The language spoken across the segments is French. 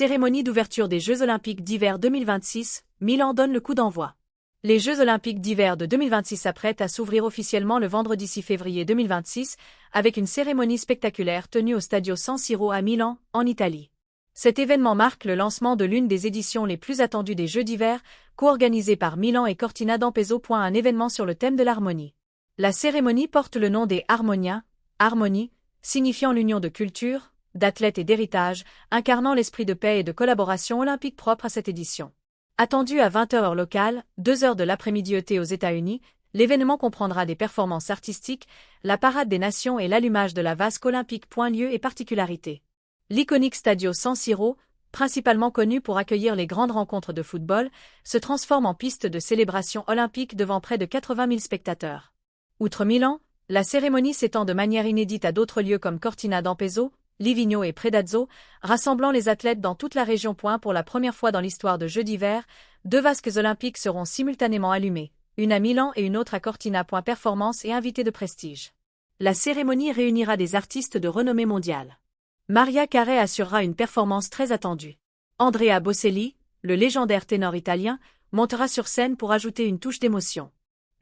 Cérémonie d'ouverture des Jeux Olympiques d'hiver 2026, Milan donne le coup d'envoi. Les Jeux Olympiques d'hiver de 2026 s'apprêtent à s'ouvrir officiellement le vendredi 6 février 2026, avec une cérémonie spectaculaire tenue au Stadio San Siro à Milan, en Italie. Cet événement marque le lancement de l'une des éditions les plus attendues des Jeux d'hiver, co-organisée par Milan et Cortina d'Ampezzo. Un événement sur le thème de l'harmonie. La cérémonie porte le nom des Harmonia, harmonie, signifiant l'union de culture, d'athlètes et d'héritage, incarnant l'esprit de paix et de collaboration olympique propre à cette édition. Attendu à 20h heure locale, 2h de l'après-midi ET aux États-Unis, l'événement comprendra des performances artistiques, la parade des nations et l'allumage de la vasque olympique. Lieu et particularité. L'iconique Stadio San Siro, principalement connu pour accueillir les grandes rencontres de football, se transforme en piste de célébration olympique devant près de 80 000 spectateurs. Outre Milan, la cérémonie s'étend de manière inédite à d'autres lieux comme Cortina d'Ampezzo, Livigno et Predazzo, rassemblant les athlètes dans toute la région. Pour la première fois dans l'histoire de Jeux d'hiver, 2 vasques olympiques seront simultanément allumées, une à Milan et une autre à Cortina. Performance et invités de prestige. La cérémonie réunira des artistes de renommée mondiale. Maria Carey assurera une performance très attendue. Andrea Bocelli, le légendaire ténor italien, montera sur scène pour ajouter une touche d'émotion.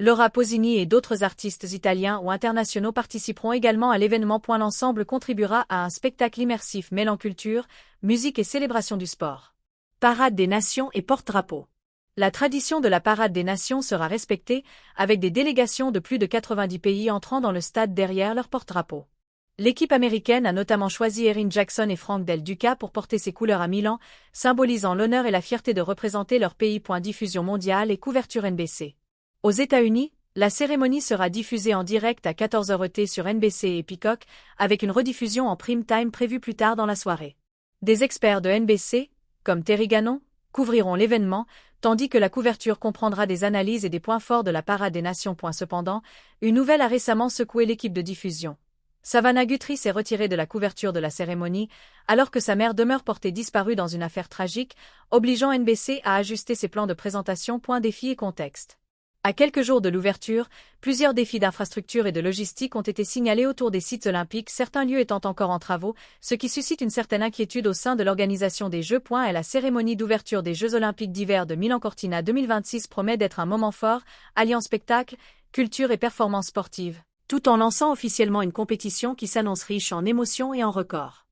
Laura Pausini et d'autres artistes italiens ou internationaux participeront également à l'événement. L'ensemble contribuera à un spectacle immersif mêlant culture, musique et célébration du sport. Parade des nations et porte-drapeau. La tradition de la Parade des nations sera respectée, avec des délégations de plus de 90 pays entrant dans le stade derrière leur porte-drapeau. L'équipe américaine a notamment choisi Erin Jackson et Frank Del Duca pour porter ses couleurs à Milan, symbolisant l'honneur et la fierté de représenter leur pays. Diffusion mondiale et couverture NBC. Aux États-Unis, la cérémonie sera diffusée en direct à 14h ET sur NBC et Peacock, avec une rediffusion en prime time prévue plus tard dans la soirée. Des experts de NBC, comme Terry Gannon, couvriront l'événement, tandis que la couverture comprendra des analyses et des points forts de la Parade des Nations. Cependant, une nouvelle a récemment secoué l'équipe de diffusion. Savannah Guthrie s'est retirée de la couverture de la cérémonie, alors que sa mère demeure portée disparue dans une affaire tragique, obligeant NBC à ajuster ses plans de présentation. Défis et contexte. À quelques jours de l'ouverture, plusieurs défis d'infrastructure et de logistique ont été signalés autour des sites olympiques, certains lieux étant encore en travaux, ce qui suscite une certaine inquiétude au sein de l'organisation des Jeux. Et la cérémonie d'ouverture des Jeux Olympiques d'hiver de Milan-Cortina 2026 promet d'être un moment fort, alliant spectacle, culture et performance sportive, tout en lançant officiellement une compétition qui s'annonce riche en émotions et en records.